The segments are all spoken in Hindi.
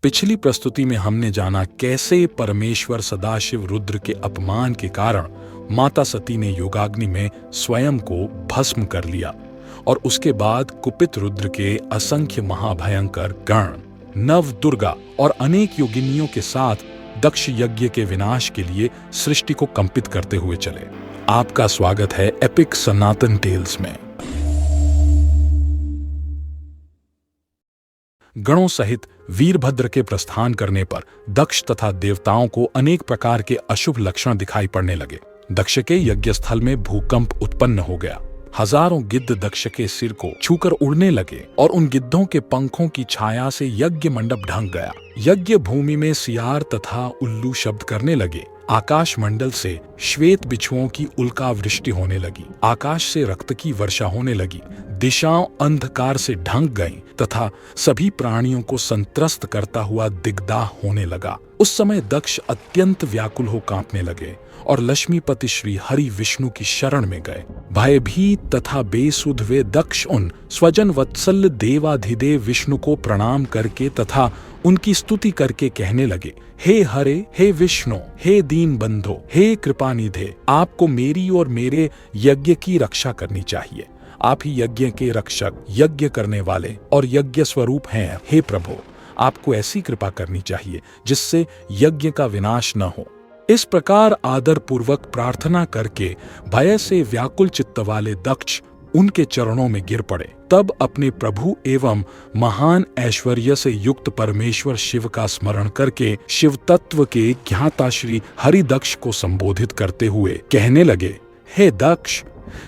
पिछली प्रस्तुति में हमने जाना कैसे परमेश्वर सदाशिव रुद्र के अपमान के कारण माता सती ने योगाग्नि में स्वयं को भस्म कर लिया और उसके बाद कुपित रुद्र के असंख्य महाभयंकर गण नव दुर्गा और अनेक योगिनियों के साथ दक्ष यज्ञ के विनाश के लिए सृष्टि को कंपित करते हुए चले। आपका स्वागत है एपिक सनातन टेल्स में। गणों सहित वीरभद्र के प्रस्थान करने पर दक्ष तथा देवताओं को अनेक प्रकार के अशुभ लक्षण दिखाई पड़ने लगे। दक्ष के यज्ञस्थल में भूकंप उत्पन्न हो गया। हजारों गिद्ध दक्ष के सिर को छूकर उड़ने लगे और उन गिद्धों के पंखों की छाया से यज्ञ मंडप ढंक गया। यज्ञ भूमि में सियार तथा उल्लू शब्द करने लगे। आकाश मंडल से श्वेत बिच्छुओं की उल्कावृष्टि होने लगी। आकाश से रक्त की वर्षा होने लगी। दिशाओं अंधकार से ढंक गईं तथा सभी प्राणियों को संत्रस्त करता हुआ दिग्दाह होने लगा। उस समय दक्ष अत्यंत व्याकुल हो कांपने लगे और लक्ष्मीपति श्री हरि विष्णु की शरण में गए। भयभीत तथा बेसुध वे दक्ष उन स्वजन वत्सल देवाधिदेव विष्णु को प्रणाम करके तथा उनकी स्तुति करके कहने लगे, हे हरे, हे विष्णु, हे दीन बंधो, हे कृपानिधे, आपको मेरी और मेरे यज्ञ की रक्षा करनी चाहिए। आप ही यज्ञ के रक्षक, यज्ञ करने वाले और यज्ञ स्वरूप हैं। हे प्रभु, आपको ऐसी कृपा करनी चाहिए जिससे यज्ञ का विनाश न हो। इस प्रकार आदर पूर्वक प्रार्थना करके भय से व्याकुल चित्त वाले दक्ष उनके चरणों में गिर पड़े। तब अपने प्रभु एवं महान ऐश्वर्य से युक्त परमेश्वर शिव का स्मरण करके शिव तत्व के ज्ञाता श्री हरि दक्ष को संबोधित करते हुए कहने लगे, हे दक्ष,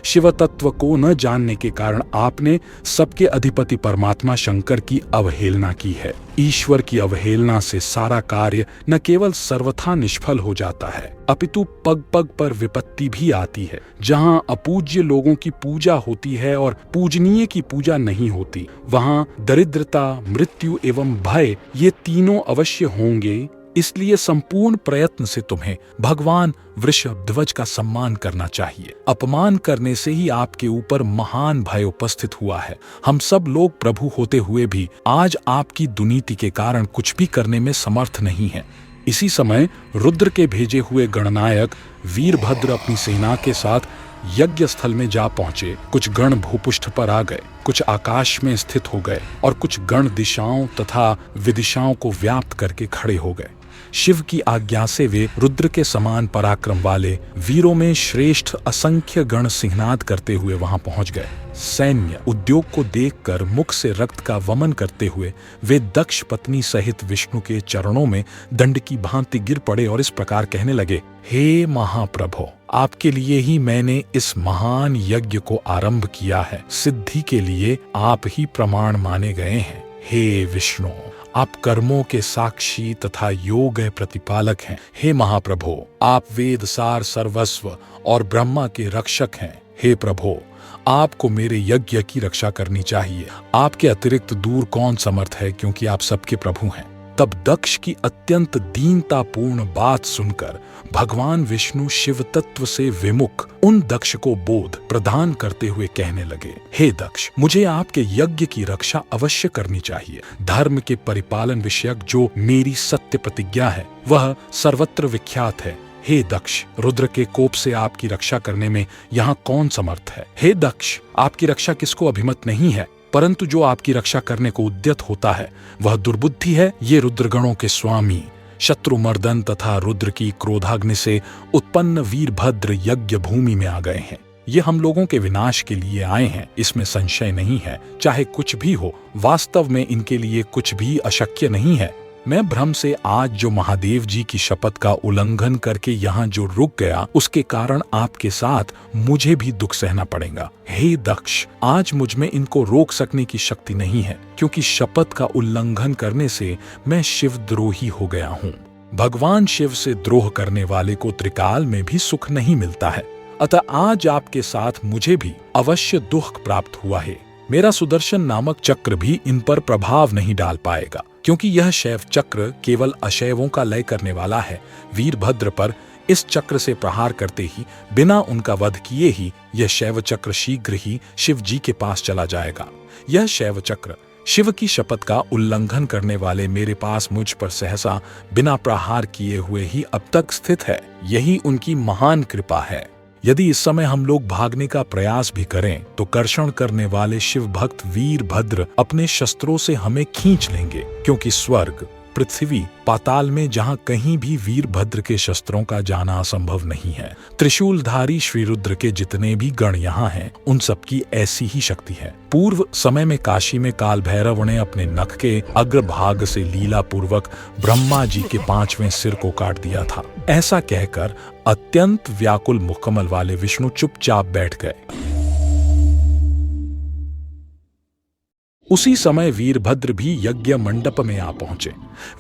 शिव तत्व को न जानने के कारण आपने सबके अधिपति परमात्मा शंकर की अवहेलना की है। ईश्वर की अवहेलना से सारा कार्य न केवल सर्वथा निष्फल हो जाता है, अपितु पग पग पर विपत्ति भी आती है। जहां अपूज्य लोगों की पूजा होती है और पूजनीय की पूजा नहीं होती, वहां दरिद्रता, मृत्यु एवं भय ये तीनों अवश्य होंगे। इसलिए संपूर्ण प्रयत्न से तुम्हें भगवान वृषभध्वज का सम्मान करना चाहिए। अपमान करने से ही आपके ऊपर महान भय उपस्थित हुआ है। हम सब लोग प्रभु होते हुए भी आज आपकी दुर्नीति के कारण कुछ भी करने में समर्थ नहीं है। इसी समय रुद्र के भेजे हुए गणनायक वीरभद्र अपनी सेना के साथ यज्ञ स्थल में जा पहुंचे। कुछ गण भूपृष्ठ पर आ गए, कुछ आकाश में स्थित हो गए और कुछ गण दिशाओं तथा विदिशाओं को व्याप्त करके खड़े हो गए। शिव की आज्ञा से वे रुद्र के समान पराक्रम वाले वीरों में श्रेष्ठ असंख्य गण सिंहनाद करते हुए वहां पहुंच गए। सैन्य उद्योग को देखकर मुख से रक्त का वमन करते हुए वे दक्ष पत्नी सहित विष्णु के चरणों में दंड की भांति गिर पड़े और इस प्रकार कहने लगे, हे महाप्रभो, आपके लिए ही मैंने इस महान यज्ञ को आरंभ किया है। सिद्धि के लिए आप ही प्रमाण माने गए हैं। हे विष्णु, आप कर्मों के साक्षी तथा योग प्रतिपालक हैं। हे महाप्रभो, आप वेद सार सर्वस्व और ब्रह्मा के रक्षक हैं। हे प्रभो, आपको मेरे यज्ञ की रक्षा करनी चाहिए। आपके अतिरिक्त दूर कौन समर्थ है, क्योंकि आप सबके प्रभु हैं। तब दक्ष की अत्यंत दीनतापूर्ण बात सुनकर भगवान विष्णु शिव तत्व से विमुख उन दक्ष को बोध प्रदान करते हुए कहने लगे, हे दक्ष, मुझे आपके यज्ञ की रक्षा अवश्य करनी चाहिए। धर्म के परिपालन विषयक जो मेरी सत्य प्रतिज्ञा है वह सर्वत्र विख्यात है। हे दक्ष, रुद्र के कोप से आपकी रक्षा करने में यहाँ कौन समर्थ है? हे दक्ष, आपकी रक्षा किसको अभिमत नहीं है, परंतु जो आपकी रक्षा करने को उद्यत होता है वह दुर्बुद्धि है। ये रुद्रगणों के स्वामी शत्रुमर्दन तथा रुद्र की क्रोधाग्नि से उत्पन्न वीरभद्र यज्ञ भूमि में आ गए हैं। ये हम लोगों के विनाश के लिए आए हैं, इसमें संशय नहीं है। चाहे कुछ भी हो, वास्तव में इनके लिए कुछ भी अशक्य नहीं है। मैं भ्रम से आज जो महादेव जी की शपथ का उल्लंघन करके यहाँ जो रुक गया, उसके कारण आपके साथ मुझे भी दुख सहना पड़ेगा। हे दक्ष, आज मुझ में इनको रोक सकने की शक्ति नहीं है, क्योंकि शपथ का उल्लंघन करने से मैं शिवद्रोही हो गया हूँ। भगवान शिव से द्रोह करने वाले को त्रिकाल में भी सुख नहीं मिलता है। अतः आज आपके साथ मुझे भी अवश्य दुख प्राप्त हुआ है। मेरा सुदर्शन नामक चक्र भी इन पर प्रभाव नहीं डाल पाएगा, क्योंकि यह शैव चक्र केवल अशैवों का लय करने वाला है। वीरभद्र पर इस चक्र से प्रहार करते ही बिना उनका वध किए ही यह शैव चक्र शीघ्र ही शिव जी के पास चला जाएगा। यह शैव चक्र शिव की शपथ का उल्लंघन करने वाले मेरे पास मुझ पर सहसा बिना प्रहार किए हुए ही अब तक स्थित है। यही उनकी महान कृपा है। यदि इस समय हम लोग भागने का प्रयास भी करें तो कर्षण करने वाले शिव भक्त वीरभद्र अपने शस्त्रों से हमें खींच लेंगे, क्योंकि स्वर्ग, पृथ्वी, पाताल में जहां कहीं भी वीरभद्र के शस्त्रों का जाना असंभव नहीं है। त्रिशूलधारी श्री रुद्र के जितने भी गण यहाँ हैं, उन सबकी ऐसी ही शक्ति है। पूर्व समय में काशी में काल भैरव ने अपने नख के अग्रभाग से लीला पूर्वक ब्रह्मा जी के 5वें सिर को काट दिया था। ऐसा कहकर अत्यंत व्याकुल मुखकमल वाले विष्णु चुपचाप बैठ गए। उसी समय वीरभद्र भी यज्ञ मंडप में आ पहुंचे।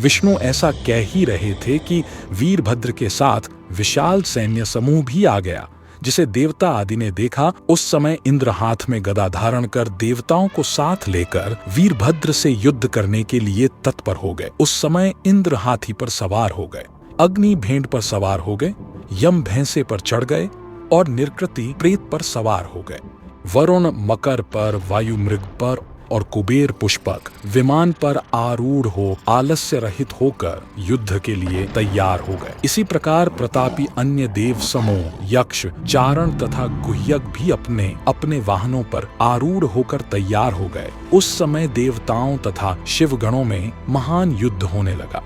विष्णु ऐसा कह ही रहे थे कि वीरभद्र के साथ विशाल सैन्य समूह भी आ गया, जिसे देवता आदि ने देखा। उस समय इंद्र हाथ में गदा धारण कर देवताओं को साथ लेकर वीरभद्र से युद्ध करने के लिए तत्पर हो गए। उस समय इंद्र हाथी पर सवार हो गए, अग्नि भेंट पर सवार हो गए, यम भैंसे पर चढ़ गए और निकृति प्रेत पर सवार हो गए। वरुण मकर पर, वायु मृग पर और कुबेर पुष्पक विमान पर आरूढ़ हो आलस्य रहित होकर युद्ध के लिए तैयार हो गए। इसी प्रकार प्रतापी अन्य देव समूह, यक्ष, चारण तथा गुह्यक भी अपने अपने वाहनों पर आरूढ़ होकर तैयार हो गए। उस समय देवताओं तथा शिवगणों में महान युद्ध होने लगा।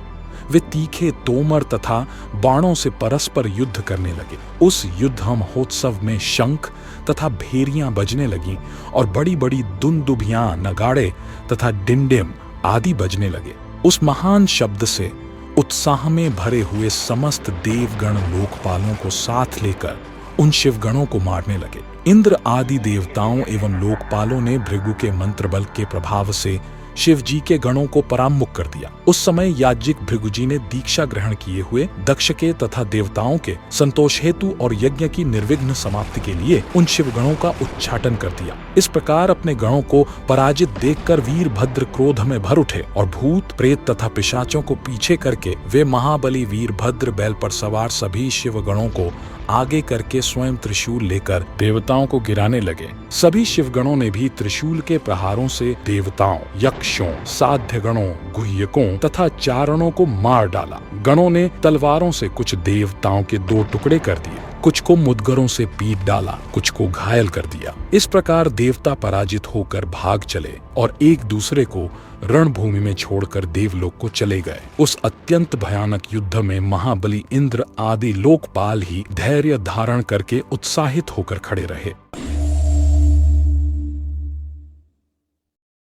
वे तीखे तोमर तथा बाणों से परस्पर युद्ध करने लगे। उस युद्ध महोत्सव में शंख तथा भेरियां बजने लगीं और बड़ी बड़ी दुंदुभियां, नगाड़े तथा डिंडिम आदि बजने लगे। उस महान शब्द से उत्साह में भरे हुए समस्त देवगण लोकपालों को साथ लेकर उन शिवगणों को मारने लगे। इंद्र आदि देवताओं एवं लोकपालों ने भृगु के मंत्र बल के प्रभाव से शिव जी के गणों को परामुख कर दिया। उस समय याज्ञिक भृगु जी ने दीक्षा ग्रहण किए हुए दक्ष के तथा देवताओं के संतोष हेतु और यज्ञ की निर्विघ्न समाप्ति के लिए उन शिवगणों का उच्चाटन कर दिया। इस प्रकार अपने गणों को पराजित देखकर वीरभद्र क्रोध में भर उठे और भूत, प्रेत तथा पिशाचों को पीछे करके वे महाबली वीरभद्र बैल पर सवार सभी शिवगणों को आगे करके स्वयं त्रिशूल लेकर देवताओं को गिराने लगे। सभी शिवगणों ने भी त्रिशूल के प्रहारों से देवताओं, यक्षों, साध्य गणों, गुह्यकों तथा चारणों को मार डाला। गणों ने तलवारों से कुछ देवताओं के 2 टुकड़े कर दिए, कुछ को मुदगरों से पीट डाला, कुछ को घायल कर दिया। इस प्रकार देवता पराजित होकर भाग चले और एक दूसरे को रणभूमि में छोड़कर देवलोक को चले गए। उस अत्यंत भयानक युद्ध में महाबली इंद्र आदि लोकपाल ही धैर्य धारण करके उत्साहित होकर खड़े रहे।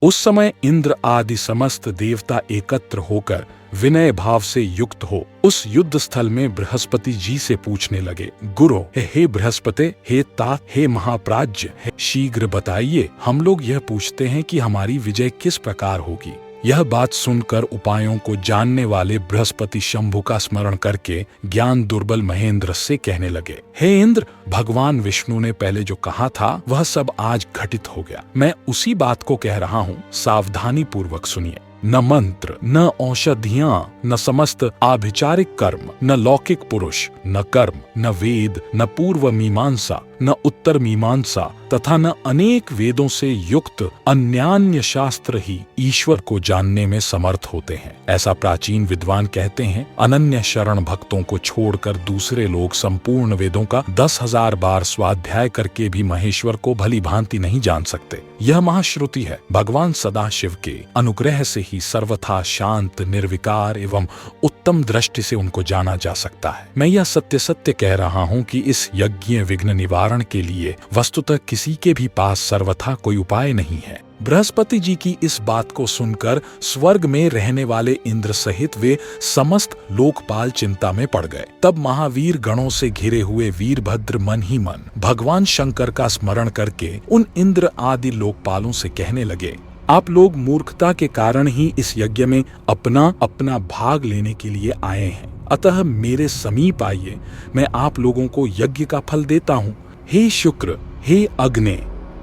उस समय इंद्र आदि समस्त देवता एकत्र होकर विनय भाव से युक्त हो उस युद्ध स्थल में बृहस्पति जी से पूछने लगे, गुरु, हे बृहस्पति, हे तात, हे महाप्राज्य, शीघ्र बताइए, हम लोग यह पूछते हैं कि हमारी विजय किस प्रकार होगी। यह बात सुनकर उपायों को जानने वाले बृहस्पति शंभु का स्मरण करके ज्ञान दुर्बल महेंद्र से कहने लगे, हे इंद्र, भगवान विष्णु ने पहले जो कहा था वह सब आज घटित हो गया। मैं उसी बात को कह रहा हूँ, सावधानी पूर्वक सुनिए। न मंत्र, न औषधियां, न समस्त आभिचारिक कर्म, न लौकिक पुरुष, न कर्म, न वेद, न पूर्व मीमांसा, न उत्तर मीमांसा तथा न अनेक वेदों से युक्त अन्यान्य शास्त्र ही ईश्वर को जानने में समर्थ होते हैं। ऐसा प्राचीन विद्वान कहते हैं। अनन्य शरण भक्तों को छोड़कर दूसरे लोग संपूर्ण वेदों का 10,000 बार स्वाध्याय करके भी महेश्वर को भली भांति नहीं जान सकते। यह महाश्रुति है। भगवान सदाशिव के अनुग्रह से ही सर्वथा शांत, निर्विकार एवं उत्तम दृष्टि से उनको जाना जा सकता है। मैं यह सत्य सत्य कह रहा हूँ कि इस यज्ञ विघ्न निवारण के लिए वस्तुतः किसी के भी पास सर्वथा कोई उपाय नहीं है। बृहस्पति जी की इस बात को सुनकर स्वर्ग में रहने वाले इंद्र सहित वे समस्त लोकपाल चिंता में पड़ गए। तब महावीर गणों से घिरे हुए वीरभद्र मन ही मन भगवान शंकर का स्मरण करके उन इंद्र आदि लोकपालों से कहने लगे, आप लोग मूर्खता के कारण ही इस यज्ञ में अपना अपना भाग लेने के लिए आए हैं। अतः मेरे समीप आइए, मैं आप लोगों को यज्ञ का फल देता हूँ। हे शुक्र, हे अग्नि,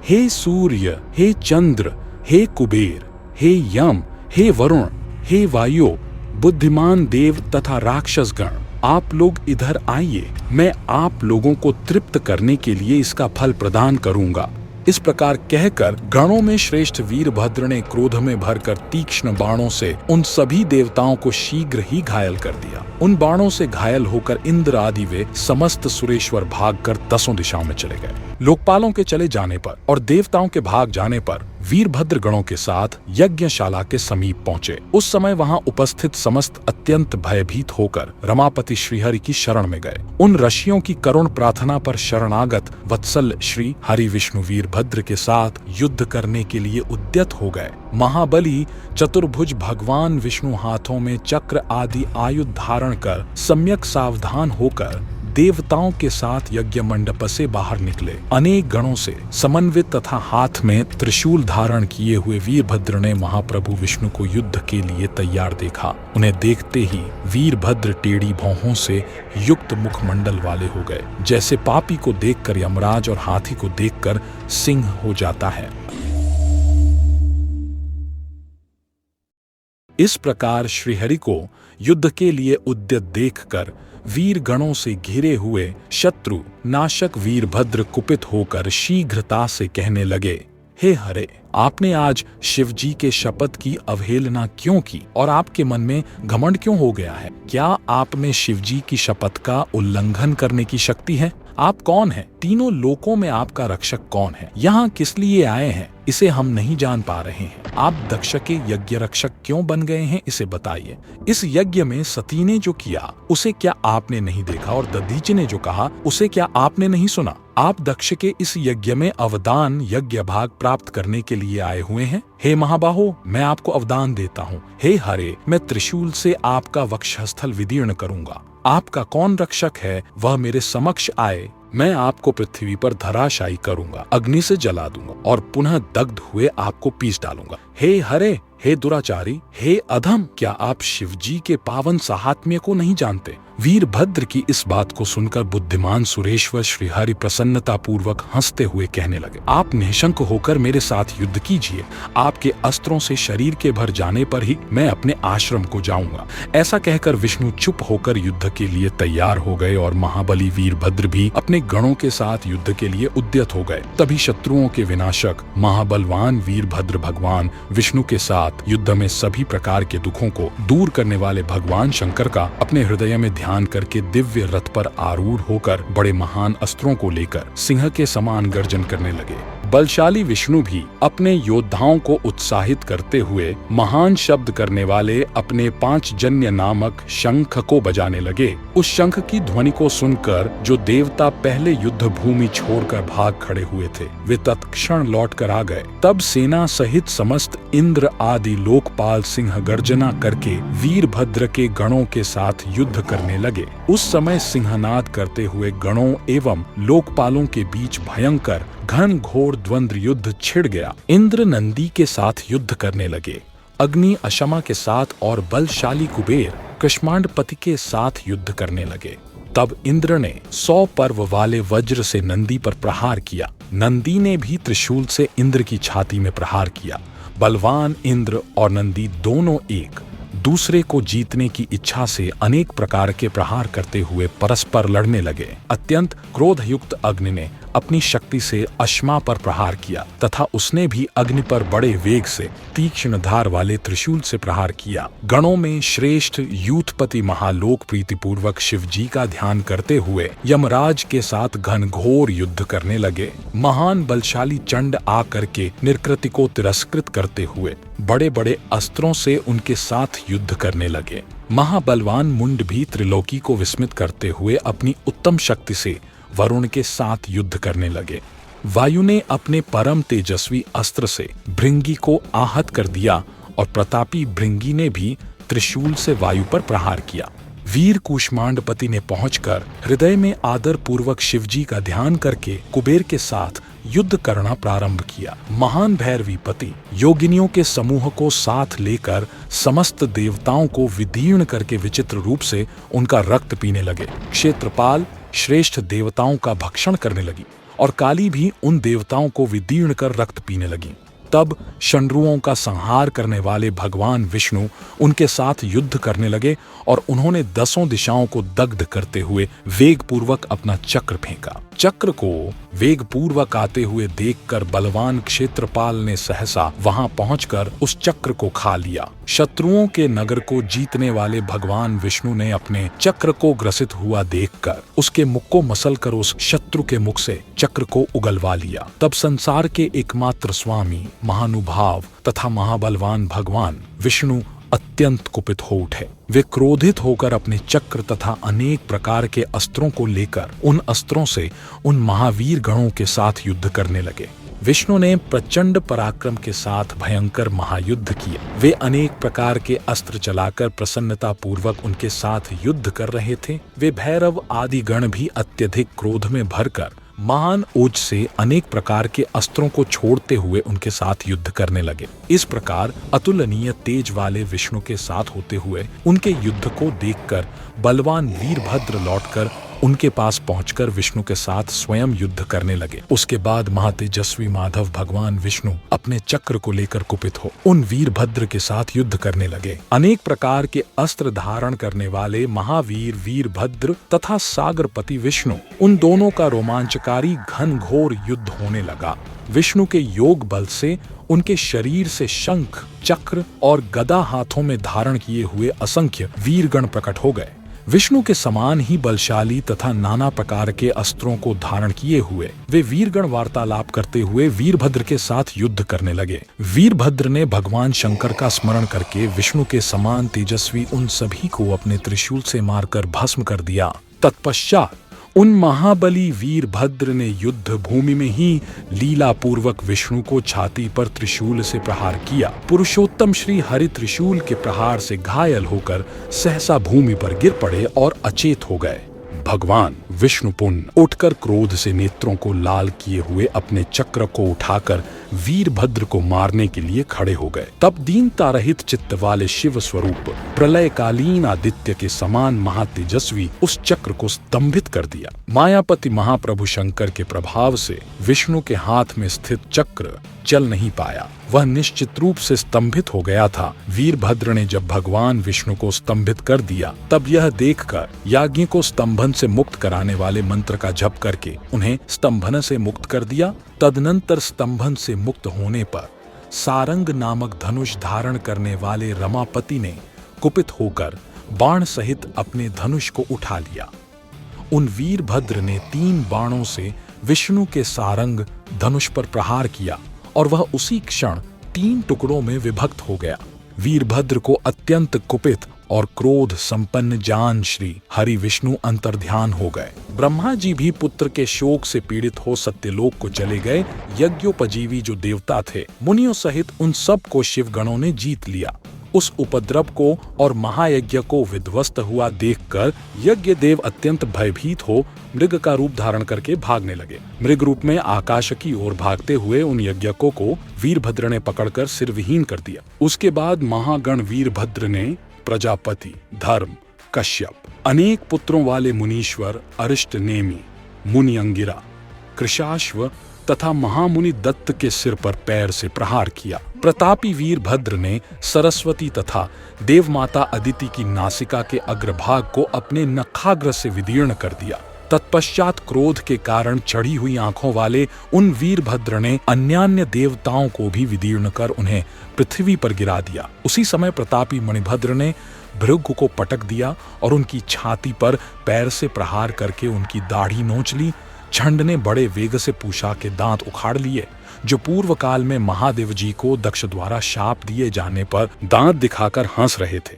हे सूर्य, हे चंद्र, हे कुबेर, हे यम, हे वरुण, हे वायु, बुद्धिमान देव तथा राक्षसगण, आप लोग इधर आइए। मैं आप लोगों को तृप्त करने के लिए इसका फल प्रदान करूंगा। इस प्रकार कहकर गणों में श्रेष्ठ वीरभद्र ने क्रोध में भरकर तीक्ष्ण बाणों से उन सभी देवताओं को शीघ्र ही घायल कर दिया। उन बाणों से घायल होकर इंद्र आदि वे समस्त सुरेश्वर भागकर 10 दिशाओं में चले गए। लोकपालों के चले जाने पर और देवताओं के भाग जाने पर वीरभद्र गणों के साथ यज्ञशाला के समीप पहुंचे। उस समय वहां उपस्थित समस्त अत्यंत भयभीत होकर रमापति श्रीहरि की शरण में गए। उन ऋषियों की करुण प्रार्थना पर शरणागत वत्सल श्री हरि विष्णु वीरभद्र के साथ युद्ध करने के लिए उद्यत हो गए। महाबली चतुर्भुज भगवान विष्णु हाथों में चक्र आदि आयुध धारण कर सम्यक सावधान होकर देवताओं के साथ यज्ञ मंडप से बाहर निकले। अनेक गणों से समन्वित तथा हाथ में त्रिशूल धारण किए हुए वीरभद्र ने महाप्रभु विष्णु को युद्ध के लिए तैयार देखा। उन्हें देखते ही वीरभद्र टेढ़ी भौहों से युक्त मुखमंडल वाले हो गए, जैसे पापी को देखकर यमराज और हाथी को देखकर सिंह हो जाता है। इस प्रकार श्रीहरि को युद्ध के लिए उद्यत देखकर वीर गणों से घिरे हुए शत्रु नाशक वीरभद्र कुपित होकर शीघ्रता से कहने लगे, हे हरे, आपने आज शिवजी के शपथ की अवहेलना क्यों की और आपके मन में घमंड क्यों हो गया है? क्या आप में शिवजी की शपथ का उल्लंघन करने की शक्ति है? आप कौन हैं? तीनों लोकों में आपका रक्षक कौन है? यहाँ किस लिए आए हैं इसे हम नहीं जान पा रहे हैं। आप दक्ष के यज्ञ रक्षक क्यों बन गए हैं इसे बताइए। इस यज्ञ में सती ने जो किया उसे क्या आपने नहीं देखा और दधीचि ने जो कहा उसे क्या आपने नहीं सुना? आप दक्ष के इस यज्ञ में अवदान यज्ञ भाग प्राप्त करने के लिए आए हुए हैं। हे महाबाहो, मैं आपको अवदान देता हूँ। हे हरे, मैं त्रिशूल से आपका वक्षस्थल विदीर्ण करूंगा। आपका कौन रक्षक है वह मेरे समक्ष आए, मैं आपको पृथ्वी पर धराशायी करूंगा, अग्नि से जला दूंगा और पुनः दग्ध हुए आपको पीस डालूंगा। हे हरे, हे दुराचारी, हे अधम, क्या आप शिवजी के पावन सहात्म्य को नहीं जानते? वीरभद्र की इस बात को सुनकर बुद्धिमान सुरेश्वर श्रीहरि प्रसन्नता पूर्वक हंसते हुए कहने लगे, आप निशंक होकर मेरे साथ युद्ध कीजिए। आपके अस्त्रों से शरीर के भर जाने पर ही मैं अपने आश्रम को जाऊंगा। ऐसा कहकर विष्णु चुप होकर युद्ध के लिए तैयार हो गए और महाबली वीरभद्र भी अपने गणों के साथ युद्ध के लिए उद्यत हो गए। तभी शत्रुओं के विनाशक महाबलवान वीरभद्र भगवान विष्णु के साथ युद्ध में सभी प्रकार के दुखों को दूर करने वाले भगवान शंकर का अपने हृदय में ध्यान करके दिव्य रथ पर आरूढ़ होकर बड़े महान अस्त्रों को लेकर सिंह के समान गर्जन करने लगे। बलशाली विष्णु भी अपने योद्धाओं को उत्साहित करते हुए महान शब्द करने वाले अपने 5 जन्य नामक शंख को बजाने लगे। उस शंख की ध्वनि को सुनकर जो देवता पहले युद्ध भूमि छोड़कर भाग खड़े हुए थे वे तत्क्षण लौट कर आ गए। तब सेना सहित समस्त इंद्र आदि लोकपाल सिंह गर्जना करके वीरभद्र के गणों के साथ युद्ध करने लगे। उस समय सिंहनाद करते हुए गणों एवं लोकपालों के बीच भयंकर घन घोर द्वंद्व युद्ध छिड़ गया। इंद्र नंदी के साथ युद्ध करने लगे, अग्नि अशमा के साथ और बलशाली कुबेर कृष्मांडपति के साथ युद्ध करने लगे। तब इंद्र ने 100 पर्व वाले वज्र से नंदी पर प्रहार किया। नंदी ने भी त्रिशूल से इंद्र की छाती में प्रहार किया। बलवान इंद्र और नंदी दोनों एक दूसरे को जीतने की इच्छा से अनेक प्रकार के प्रहार करते हुए परस्पर लड़ने लगे। अत्यंत क्रोधयुक्त अग्नि ने अपनी शक्ति से अश्मा पर प्रहार किया तथा उसने भी अग्नि पर बड़े वेग से तीक्ष्ण धार वाले त्रिशूल से प्रहार किया। गणों में श्रेष्ठ यूथपति महालोक प्रीतिपूर्वक शिवजी का ध्यान करते हुए यमराज के साथ घनघोर युद्ध करने लगे। महान बलशाली चंड आकर के निकृति को तिरस्कृत करते हुए बड़े बड़े अस्त्रों से उनके साथ युद्ध करने लगे। महाबलवान मुंड भी त्रिलोकी को विस्मित करते हुए अपनी उत्तम शक्ति से वरुण के साथ युद्ध करने लगे। वायु ने अपने परम तेजस्वी अस्त्र से भृंगी को आहत कर दिया और प्रतापी भृंगी ने भी त्रिशूल से वायु पर प्रहार किया। वीर कूष्मांडपति ने पहुंचकर हृदय में आदर पूर्वक शिवजी का ध्यान करके कुबेर के साथ युद्ध करना प्रारंभ किया। महान भैरवीपति योगिनियों के समूह को साथ लेकर समस्त देवताओं को विदीर्ण करके विचित्र रूप से उनका रक्त पीने लगे। क्षेत्रपाल श्रेष्ठ देवताओं का भक्षण करने लगी और काली भी उन देवताओं को विदीर्ण कर रक्त पीने लगी। तब शंडरुओं का संहार करने वाले भगवान विष्णु उनके साथ युद्ध करने लगे और उन्होंने 10 दिशाओं को दग्ध करते हुए वेगपूर्वक अपना चक्र फेंका। चक्र को वेगपूर्वक आते हुए देखकर बलवान क्षेत्रपाल ने सहसा वहां पहुंचकर उस चक्र को खा लिया। शत्रुओं के नगर को जीतने वाले भगवान विष्णु ने अपने चक्र को ग्रसित हुआ देखकर उसके मुख को मसलकर उस शत्रु के मुख से चक्र को उगलवा लिया। तब संसार के एकमात्र स्वामी, महानुभाव तथा महाबलवान भगवान विष्णु अत्यंत कुपित हो उठे। वे क्रोधित होकर अपने चक्र तथा अनेक प्रकार के अस्त्रों को लेकर उन अस्त्रों से उन महावीर गणों के साथ युद्ध करने लगे। विष्णु ने प्रचंड पराक्रम के साथ भयंकर महायुद्ध किया। वे अनेक प्रकार के अस्त्र चलाकर प्रसन्नता पूर्वक उनके साथ युद्ध कर रहे थे। वे भैरव आदि गण भी अत्यधिक क्रोध में भरकर महान ओज से अनेक प्रकार के अस्त्रों को छोड़ते हुए उनके साथ युद्ध करने लगे। इस प्रकार अतुलनीय तेज वाले विष्णु के साथ होते हुए उनके युद्ध को देखकर बलवान वीरभद्र लौटकर उनके पास पहुंचकर विष्णु के साथ स्वयं युद्ध करने लगे। उसके बाद महातेजस्वी माधव भगवान विष्णु अपने चक्र को लेकर कुपित हो उन वीरभद्र के साथ युद्ध करने लगे। अनेक प्रकार के अस्त्र धारण करने वाले महावीर वीरभद्र तथा सागरपति विष्णु, उन दोनों का रोमांचकारी घनघोर युद्ध होने लगा। विष्णु के योग बल से उनके शरीर से शंख, चक्र और गदा हाथों में धारण किए हुए असंख्य वीरगण प्रकट हो गए। विष्णु के समान ही बलशाली तथा नाना प्रकार के अस्त्रों को धारण किए हुए वे वीरगण वार्तालाप करते हुए वीरभद्र के साथ युद्ध करने लगे। वीरभद्र ने भगवान शंकर का स्मरण करके विष्णु के समान तेजस्वी उन सभी को अपने त्रिशूल से मारकर भस्म कर दिया। तत्पश्चात उन महाबली वीरभद्र ने युद्ध भूमि में ही लीला पूर्वक विष्णु को छाती पर त्रिशूल से प्रहार किया। पुरुषोत्तम श्री हरि त्रिशूल के प्रहार से घायल होकर सहसा भूमि पर गिर पड़े और अचेत हो गए। भगवान विष्णुपुंज उठकर क्रोध से नेत्रों को लाल किए हुए अपने चक्र को उठाकर वीरभद्र को मारने के लिए खड़े हो गए। तब दीनता रहित चित्त वाले शिव स्वरूप प्रलयकालीन आदित्य के समान महातेजस्वी उस चक्र को स्तंभित कर दिया। मायापति महाप्रभु शंकर के प्रभाव से विष्णु के हाथ में स्थित चक्र चल नहीं पाया, वह निश्चित रूप से स्तंभित हो गया था। वीरभद्र ने जब भगवान विष्णु को स्तंभित कर दिया तब यह देखकर याज्ञ को स्तंभन से मुक्त कराने वाले मंत्र का जप करके उन्हें स्तंभन से मुक्त कर दिया। तदनंतर स्तंभन से मुक्त होने पर सारंग नामक धनुष धारण करने वाले रमापति ने कुपित होकर बाण सहित अपने धनुष को उठा लिया। उन वीरभद्र ने 3 बाणों से विष्णु के सारंग धनुष पर प्रहार किया और वह उसी क्षण 3 टुकड़ों में विभक्त हो गया। वीरभद्र को अत्यंत कुपित और क्रोध संपन्न जान श्री हरि विष्णु अंतर्ध्यान हो गए। ब्रह्मा जी भी पुत्र के शोक से पीड़ित हो सत्यलोक को चले गए। यज्ञोपजीवी जो देवता थे, मुनियों सहित उन सब को शिवगणों ने जीत लिया। उस उपद्रव को और महायज्ञ को विध्वस्त हुआ देखकर यज्ञ देव अत्यंत भयभीत हो मृग का रूप धारण करके भागने लगे। मृग रूप में आकाश की ओर भागते हुए उन यज्ञकों को वीरभद्र ने पकड़कर सिरविहीन कर दिया। उसके बाद महागण वीरभद्र ने प्रजापति, धर्म, कश्यप, अनेक पुत्रों वाले मुनीश्वर अरिष्टनेमि, मुनि अंगिरा, कृशाश्व तथा महामुनि दत्त के सिर पर पैर से प्रहार किया। प्रतापी वीरभद्र ने सरस्वती तथा देवमाता अदिति की नासिका के अग्रभाग को अपने नखाग्र से विदीर्ण कर दिया। तत्पश्चात क्रोध के कारण चढ़ी हुई आंखों वाले उन वीरभद्र ने अन्यान्य देवताओं को भी विदीर्ण कर उन्हें पृथ्वी पर गिरा दिया। उसी समय प्रतापी मणिभद्र ने भृगु को पटक दिया और उनकी छाती पर पैर से प्रहार करके उनकी दाढ़ी नोच ली। छंड ने बड़े वेग से पूषा के दांत उखाड़ लिए, जो पूर्व काल में महादेव जी को दक्ष द्वारा शाप दिए जाने पर दांत दिखाकर हंस रहे थे।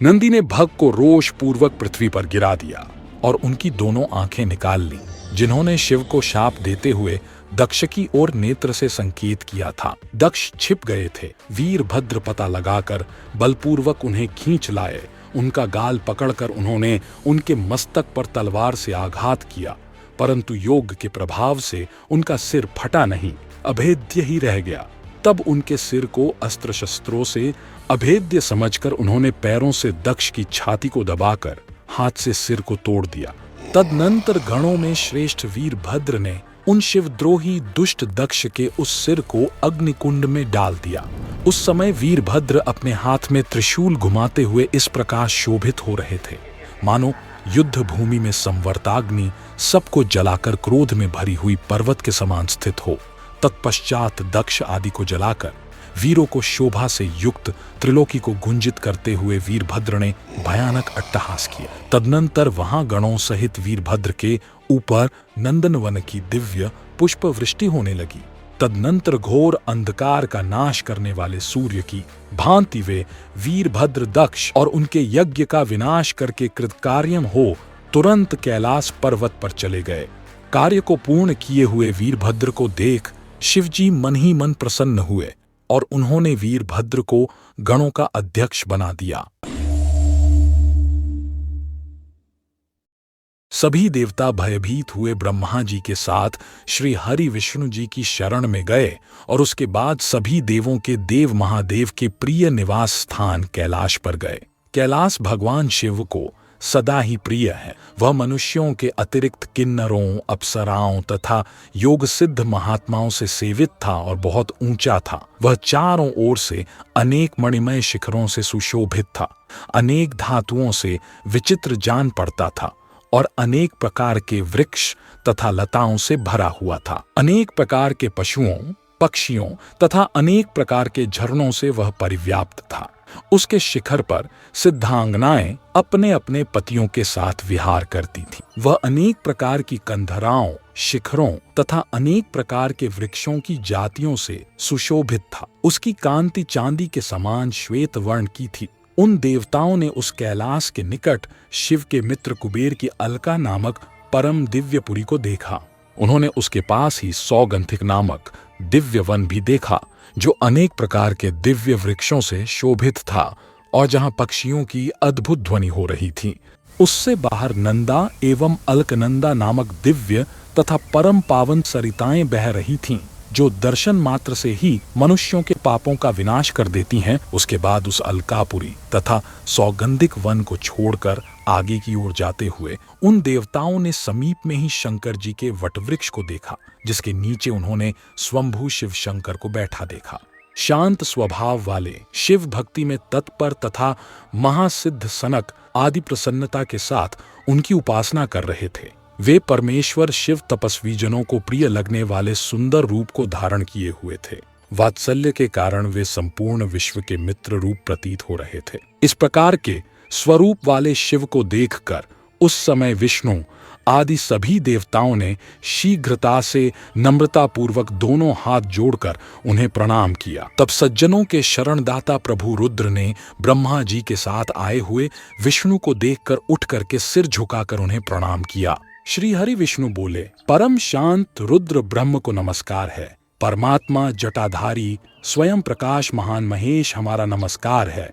नंदी ने भग को रोष पूर्वक पृथ्वी पर गिरा दिया और उनकी दोनों आंखें निकाल ली। जिन्होंने शिव को शाप देते हुए दक्ष की ओर नेत्र से संकेत किया था। दक्ष छिप गए थे। वीरभद्र पता लगाकर बलपूर्वक उन्हें खींच लाए। उनका गाल पकड़कर उन्होंने उनके मस्तक पर तलवार से आघात किया, परंतु योग के प्रभाव से उनका सिर फटा नहीं, अभेद्य ही रह गया। तब उनके सिर को अस्त्र शस्त्रों से अभेद्य समझकर उन्होंने पैरों से दक्ष की छाती को दबाकर हाथ से सिर को तोड़ दिया। तदनंतर गणों में श्रेष्ठ वीरभद्र ने उन शिवद्रोही दुष्ट दक्ष के उस सिर को अग्निकुंड में डाल दिया। उस समय वीरभद्र अपने हाथ में त्रिशूल घुमाते हुए इस प्रकार शोभित हो रहे थे, मानो युद्ध भूमि में संवर्ताग्नि सबको जलाकर क्रोध में भरी हुई पर्वत के समान स्थित हो। तत्पश्चात दक्ष आदि को जलाकर वीरों को शोभा से युक्त त्रिलोकी को गुंजित करते हुए वीरभद्र ने भयानक अट्टहास किया। तदनंतर वहां गणों सहित वीरभद्र के ऊपर नंदनवन की दिव्य पुष्प वृष्टि होने लगी। तदनंतर घोर अंधकार का नाश करने वाले सूर्य की भांति वे वीरभद्र दक्ष और उनके यज्ञ का विनाश करके कृतकार्यम हो तुरंत कैलाश पर्वत पर चले गए। कार्य को पूर्ण किए हुए वीरभद्र को देख शिवजी मन ही मन प्रसन्न हुए और उन्होंने वीरभद्र को गणों का अध्यक्ष बना दिया। सभी देवता भयभीत हुए ब्रह्मा जी के साथ श्री हरि विष्णु जी की शरण में गए और उसके बाद सभी देवों के देव महादेव के प्रिय निवास स्थान कैलाश पर गए। कैलाश भगवान शिव को सदा ही प्रिय है। वह मनुष्यों के अतिरिक्त किन्नरों, अप्सराओं तथा योग सिद्ध महात्माओं से सेवित था और बहुत ऊंचा था। वह चारों ओर से अनेक मणिमय शिखरों से सुशोभित था, अनेक धातुओं से विचित्र जान पड़ता था और अनेक प्रकार के वृक्ष तथा लताओं से भरा हुआ था। अनेक प्रकार के पशुओं, पक्षियों तथा अनेक प्रकार के झरनों से वह परिव्याप्त था। उसके शिखर पर सिद्धांगनाएं अपने अपने पतियों के साथ विहार करती थीं। वह अनेक प्रकार की कंधराओं, शिखरों तथा अनेक प्रकार के वृक्षों की जातियों से सुशोभित था। उसकी कांति चांदी के समान श्वेत वर्ण की थी। उन देवताओं ने उस कैलाश के निकट शिव के मित्र कुबेर की अलका नामक परम दिव्यपुरी को देखा। उन्होंने उसके पास ही सौगंधिक नामक दिव्य वन भी देखा, जो अनेक प्रकार के दिव्य वृक्षों से शोभित था और जहां पक्षियों की अद्भुत ध्वनि हो रही थी। उससे बाहर नंदा एवं अलकनंदा नामक दिव्य तथा परम पावन सरिताएं बह रही थीं, जो दर्शन मात्र से ही मनुष्यों के पापों का विनाश कर देती हैं। उसके बाद उस अलकापुरी तथा सौगंधिक वन को छोड़कर आगे की ओर जाते हुए उन देवताओं ने समीप में ही शंकर जी के वटवृक्ष को देखा, जिसके नीचे उन्होंने स्वयंभू शिव शंकर को बैठा देखा। शांत स्वभाव वाले, शिव भक्ति में तत्पर तथा महासिद्ध सनक आदि प्रसन्नता के साथ उनकी उपासना कर रहे थे। वे परमेश्वर शिव तपस्वी जनों को प्रिय लगने वाले सुंदर रूप को धारण किए हुए थे। वात्सल्य के कारण वे संपूर्ण विश्व के मित्र रूप प्रतीत हो रहे थे। इस प्रकार के स्वरूप वाले शिव को देखकर उस समय विष्णु आदि सभी देवताओं ने शीघ्रता से नम्रता पूर्वक दोनों हाथ जोड़कर उन्हें प्रणाम किया। तब सज्जनों के शरणदाता प्रभु रुद्र ने ब्रह्मा जी के साथ आए हुए विष्णु को देखकर उठ करके सिर झुकाकर उन्हें प्रणाम किया। श्री हरि विष्णु बोले, परम शांत रुद्र ब्रह्म को नमस्कार है। परमात्मा जटाधारी स्वयं प्रकाश महान महेश हमारा नमस्कार है।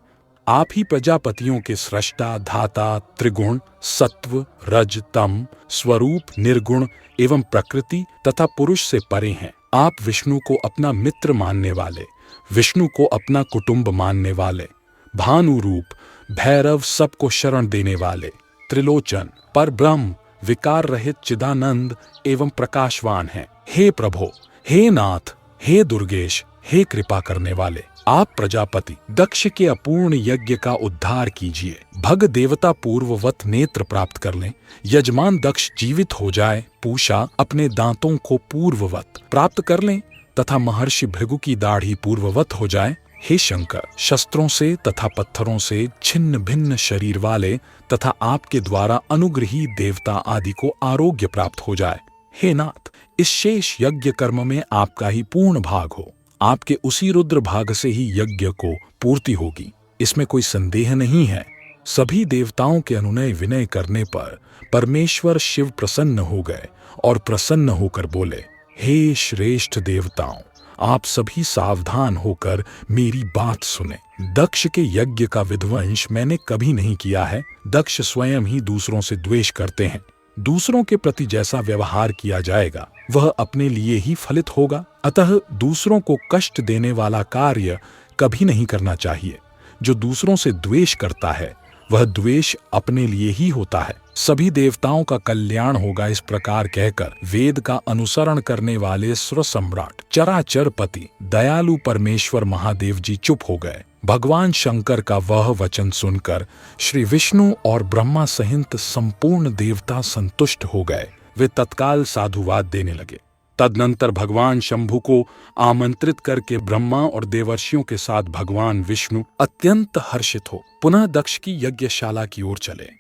आप ही प्रजापतियों के सृष्टा, धाता, त्रिगुण, सत्व, रज, तम, स्वरूप, निर्गुण एवं प्रकृति तथा पुरुष से परे हैं। आप विष्णु को अपना मित्र मानने वाले, विष्णु को अपना कुटुंब मानने वाले, भानु रूप, भैरव सबको शरण देने वाले, त्रिलोचन, परब्रह्म, विकार रहित चिदानंद एवं प्रकाशवान हैं। हे प्रभो, हे नाथ, हे दुर्गेश, हे कृपा करने वाले, आप प्रजापति दक्ष के अपूर्ण यज्ञ का उद्धार कीजिए। भग देवता पूर्ववत नेत्र प्राप्त कर लें, यजमान दक्ष जीवित हो जाए, पूषा अपने दांतों को पूर्ववत प्राप्त कर लें तथा महर्षि भृगु की दाढ़ी पूर्ववत हो जाए। हे शंकर, शस्त्रों से तथा पत्थरों से छिन्न भिन्न शरीर वाले तथा आपके द्वारा अनुग्रही देवता आदि को आरोग्य प्राप्त हो जाए। हे नाथ, इस शेष यज्ञ कर्म में आपका ही पूर्ण भाग हो। आपके उसी रुद्र भाग से ही यज्ञ को पूर्ति होगी, इसमें कोई संदेह नहीं है। सभी देवताओं के अनुनय विनय करने पर परमेश्वर शिव प्रसन्न हो गए और प्रसन्न होकर बोले, हे श्रेष्ठ देवताओं, आप सभी सावधान होकर मेरी बात सुने। दक्ष के यज्ञ का विध्वंस मैंने कभी नहीं किया है। दक्ष स्वयं ही दूसरों से द्वेष करते हैं। दूसरों के प्रति जैसा व्यवहार किया जाएगा वह अपने लिए ही फलित होगा। अतः दूसरों को कष्ट देने वाला कार्य कभी नहीं करना चाहिए। जो दूसरों से द्वेष करता है वह द्वेष अपने लिए ही होता है। सभी देवताओं का कल्याण होगा। इस प्रकार कहकर वेद का अनुसरण करने वाले सुर सम्राट चराचर पति दयालु परमेश्वर महादेव जी चुप हो गए। भगवान शंकर का वह वचन सुनकर श्री विष्णु और ब्रह्मा सहित संपूर्ण देवता संतुष्ट हो गए। वे तत्काल साधुवाद देने लगे। तदनंतर भगवान शंभु को आमंत्रित करके ब्रह्मा और देवर्षियों के साथ भगवान विष्णु अत्यंत हर्षित हो पुनः दक्ष की यज्ञशाला की ओर चले।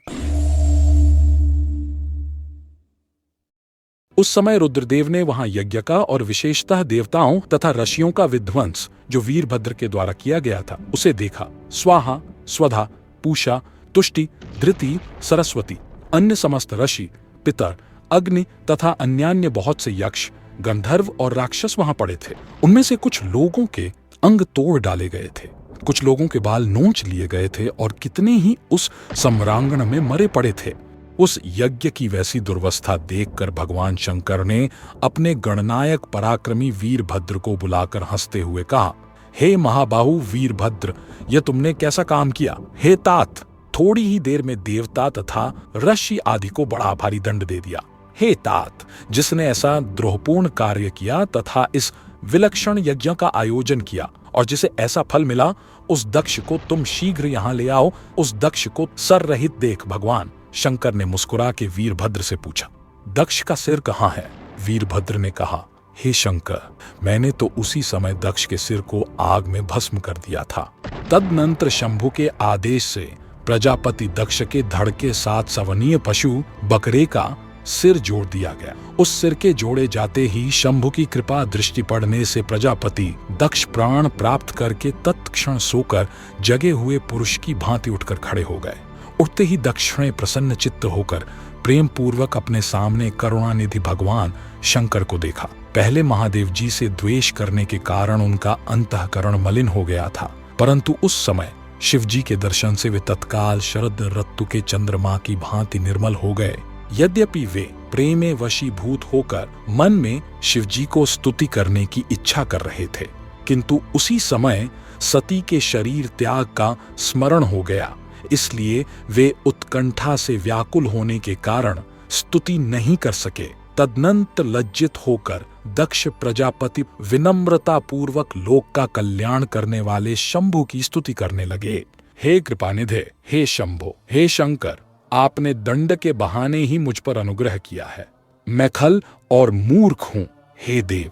उस समय रुद्रदेव ने वहां यज्ञ का और विशेषतः देवताओं तथा ऋषियों का विध्वंस जो वीरभद्र के द्वारा किया गया था उसे देखा। स्वाहा, स्वधा, पूषा, तुष्टि, धृति, सरस्वती, अन्य समस्त ऋषि, पितर, अग्नि तथा अन्यान्य बहुत से यक्ष, गंधर्व और राक्षस वहां पड़े थे। उनमें से कुछ लोगों के अंग तोड़ डाले गए थे, कुछ लोगों के बाल नोच लिए गए थे और कितने ही उस सम्रांगण में मरे पड़े थे। उस यज्ञ की वैसी दुर्वस्था देखकर भगवान शंकर ने अपने गणनायक पराक्रमी वीरभद्र को बुलाकर हंसते हुए कहा, हे महाबाहु वीरभद्र, यह तुमने कैसा काम किया। हे तात, थोड़ी ही देर में देवता तथा ऋषि आदि को बड़ा भारी दंड दे दिया। हे तात, जिसने ऐसा द्रोहपूर्ण कार्य किया तथा इस विलक्षण यज्ञ का आयोजन किया और जिसे ऐसा फल मिला, उस दक्ष को तुम शीघ्र यहाँ ले आओ। उस दक्ष को सर रहित देख भगवान शंकर ने मुस्कुरा के वीरभद्र से पूछा, दक्ष का सिर कहाँ है। वीरभद्र ने कहा, हे शंकर, मैंने तो उसी समय दक्ष के सिर को आग में भस्म कर दिया था। तदनंतर शंभु के आदेश से प्रजापति दक्ष के धड़ के साथ सवनीय पशु बकरे का सिर जोड़ दिया गया। उस सिर के जोड़े जाते ही शंभु की कृपा दृष्टि पड़ने से प्रजापति दक्ष प्राण प्राप्त करके तत्क्षण सोकर जगे हुए पुरुष की भांति उठकर खड़े हो गए। उठते ही दक्ष ने प्रसन्न चित्त होकर प्रेम पूर्वक अपने सामने करुणानिधि भगवान शंकर को देखा। पहले महादेव जी से द्वेष करने के कारण उनका अंतःकरण मलिन हो गया था, परंतु उस समय शिव जी के दर्शन से वे तत्काल शरद ऋतु के चंद्रमा की भांति निर्मल हो गए। यद्यपि वे प्रेमे वशीभूत होकर मन में शिव जी को स्तुति करने की इच्छा कर रहे थे, किंतु उसी समय सती के शरीर त्याग का स्मरण हो गया, इसलिए वे उत्कंठा से व्याकुल होने के कारण स्तुति नहीं कर सके। तदनंतर लज्जित होकर दक्ष प्रजापति विनम्रता पूर्वक लोक का कल्याण करने वाले शंभु की स्तुति करने लगे। हे कृपानिधे, हे शंभो, हे शंकर, आपने दंड के बहाने ही मुझ पर अनुग्रह किया है। मैं खल और मूर्ख हूं। हे देव,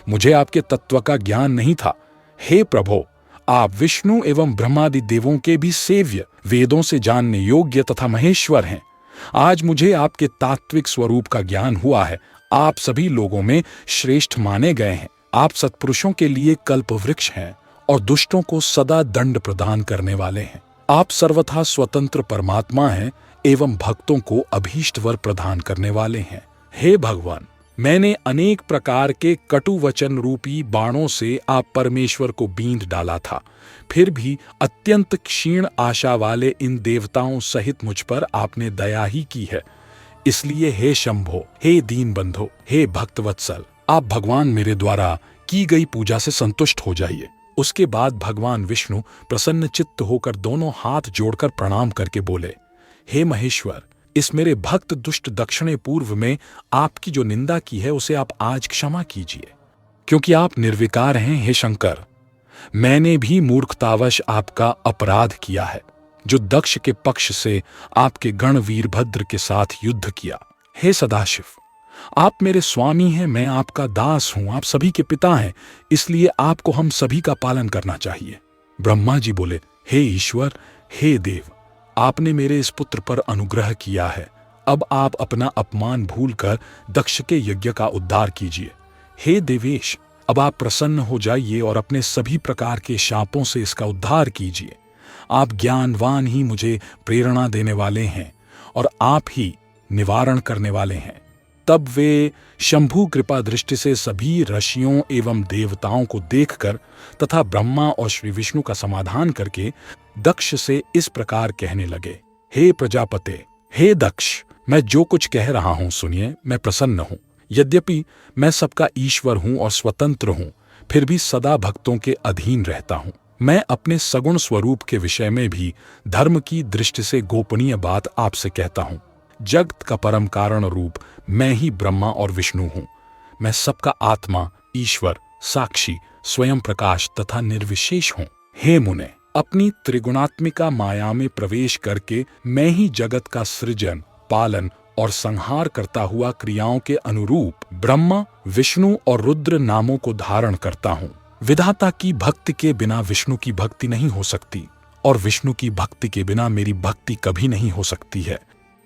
मुझे आपके तत्व का ज्ञान नहीं था। हे प्रभो, आप विष्णु एवं ब्रह्मादि देवों के भी सेव्य, वेदों से जानने योग्य तथा महेश्वर हैं। आज मुझे आपके तात्विक स्वरूप का ज्ञान हुआ है। आप सभी लोगों में श्रेष्ठ माने गए हैं। आप सत्पुरुषों के लिए कल्प वृक्ष हैं और दुष्टों को सदा दंड प्रदान करने वाले हैं। आप सर्वथा स्वतंत्र परमात्मा हैं एवं भक्तों को अभीष्ट वर प्रदान करने वाले हैं। हे भगवान, मैंने अनेक प्रकार के कटु वचन रूपी बाणों से आप परमेश्वर को बींध डाला था, फिर भी अत्यंत क्षीण आशा वाले इन देवताओं सहित मुझ पर आपने दया ही की है। इसलिए हे शंभो, हे दीन बंधो, हे भक्तवत्सल, आप भगवान मेरे द्वारा की गई पूजा से संतुष्ट हो जाइए। उसके बाद भगवान विष्णु प्रसन्न चित्त होकर दोनों हाथ जोड़कर प्रणाम करके बोले, हे महेश्वर, इस मेरे भक्त दुष्ट दक्ष ने पूर्व में आपकी जो निंदा की है उसे आप आज क्षमा कीजिए, क्योंकि आप निर्विकार हैं। हे शंकर, मैंने भी मूर्खतावश आपका अपराध किया है, जो दक्ष के पक्ष से आपके गण वीरभद्र के साथ युद्ध किया। हे सदाशिव, आप मेरे स्वामी हैं, मैं आपका दास हूं, आप सभी के पिता हैं, इसलिए आपको हम सभी का पालन करना चाहिए। ब्रह्मा जी बोले, हे ईश्वर, हे देव, आपने मेरे इस पुत्र पर अनुग्रह किया है। अब आप अपना अपमान भूलकर दक्ष के यज्ञ का उद्धार कीजिए। हे देवेश, अब आप प्रसन्न हो जाइए और अपने सभी प्रकार के शापों से इसका उद्धार कीजिए। आप ज्ञानवान ही मुझे प्रेरणा देने वाले हैं और आप ही निवारण करने वाले हैं। तब वे शंभु कृपा दृष्टि से सभी ऋषियों एवं देवताओं को देखकर तथा ब्रह्मा और श्री विष्णु का समाधान करके दक्ष से इस प्रकार कहने लगे, हे प्रजापते, हे दक्ष, मैं जो कुछ कह रहा हूं सुनिए। मैं प्रसन्न हूं। यद्यपि मैं सबका ईश्वर हूं और स्वतंत्र हूं, फिर भी सदा भक्तों के अधीन रहता हूं। मैं अपने सगुण स्वरूप के विषय में भी धर्म की दृष्टि से गोपनीय बात आपसे कहता हूं। जगत का परम कारण रूप मैं ही ब्रह्मा और विष्णु हूँ। मैं सबका आत्मा, ईश्वर, साक्षी, स्वयं प्रकाश तथा निर्विशेष हूँ। हे मुने, अपनी त्रिगुणात्मिका माया में प्रवेश करके मैं ही जगत का सृजन, पालन और संहार करता हुआ क्रियाओं के अनुरूप ब्रह्मा, विष्णु और रुद्र नामों को धारण करता हूँ। विधाता की भक्ति के बिना विष्णु की भक्ति नहीं हो सकती और विष्णु की भक्ति के बिना मेरी भक्ति कभी नहीं हो सकती है।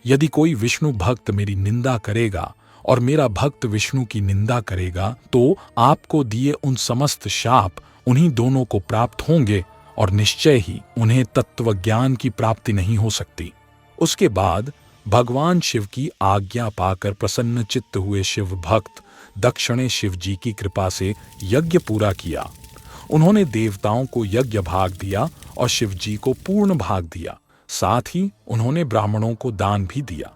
यदि कोई विष्णु भक्त मेरी निंदा करेगा और मेरा भक्त विष्णु की निंदा करेगा तो आपको दिए उन समस्त शाप उन्हीं दोनों को प्राप्त होंगे और निश्चय ही उन्हें तत्वज्ञान की प्राप्ति नहीं हो सकती। उसके बाद भगवान शिव की आज्ञा पाकर प्रसन्नचित्त हुए शिव भक्त दक्ष ने शिव जी की कृपा से यज्ञ पूरा किया। उन्होंने देवताओं को यज्ञ भाग दिया और शिव जी को पूर्ण भाग दिया। साथ ही उन्होंने ब्राह्मणों को दान भी दिया।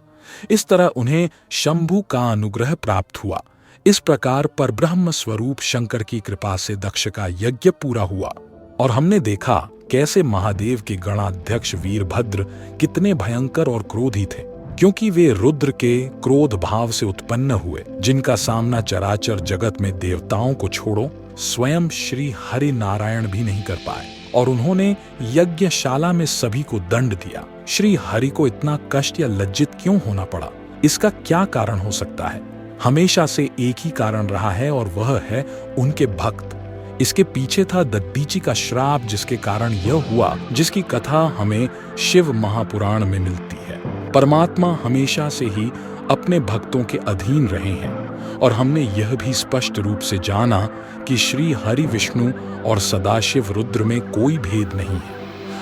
इस तरह उन्हें शंभु का अनुग्रह प्राप्त हुआ। इस प्रकार परब्रह्म स्वरूप शंकर की कृपा से दक्ष का यज्ञ पूरा हुआ और हमने देखा कैसे महादेव के गणाध्यक्ष वीरभद्र कितने भयंकर और क्रोधी थे, क्योंकि वे रुद्र के क्रोध भाव से उत्पन्न हुए, जिनका सामना चराचर जगत में देवताओं को छोड़ो स्वयं श्री हरि नारायण भी नहीं कर पाए और उन्होंने यज्ञशाला में सभी को दंड दिया। श्री हरि को इतना कष्ट या लज्जित क्यों होना पड़ा? इसका क्या कारण हो सकता है? हमेशा से एक ही कारण रहा है और वह है उनके भक्त। इसके पीछे था दधीचि का श्राप, जिसके कारण यह हुआ, जिसकी कथा हमें शिव महापुराण में मिलती है। परमात्मा हमेशा से ही अपने भक्तों के अधीन रहे हैं और हमने यह भी स्पष्ट रूप से जाना कि श्री हरि विष्णु और सदाशिव रुद्र में कोई भेद नहीं है।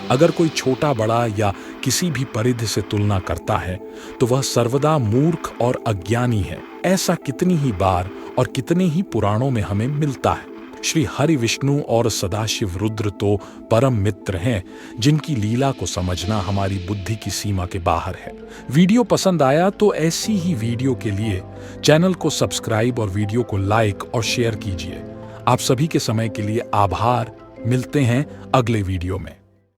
अगर कोई छोटा बड़ा या किसी भी परिधि से तुलना करता है तो वह सर्वदा मूर्ख और अज्ञानी है। ऐसा कितनी ही बार और कितने ही पुराणों में हमें मिलता है। श्री हरि विष्णु और सदाशिव रुद्र तो परम मित्र हैं, जिनकी लीला को समझना हमारी बुद्धि की सीमा के बाहर है। वीडियो पसंद आया तो ऐसी ही वीडियो के लिए चैनल को सब्सक्राइब और वीडियो को लाइक और शेयर कीजिए। आप सभी के समय के लिए आभार। मिलते हैं अगले वीडियो में।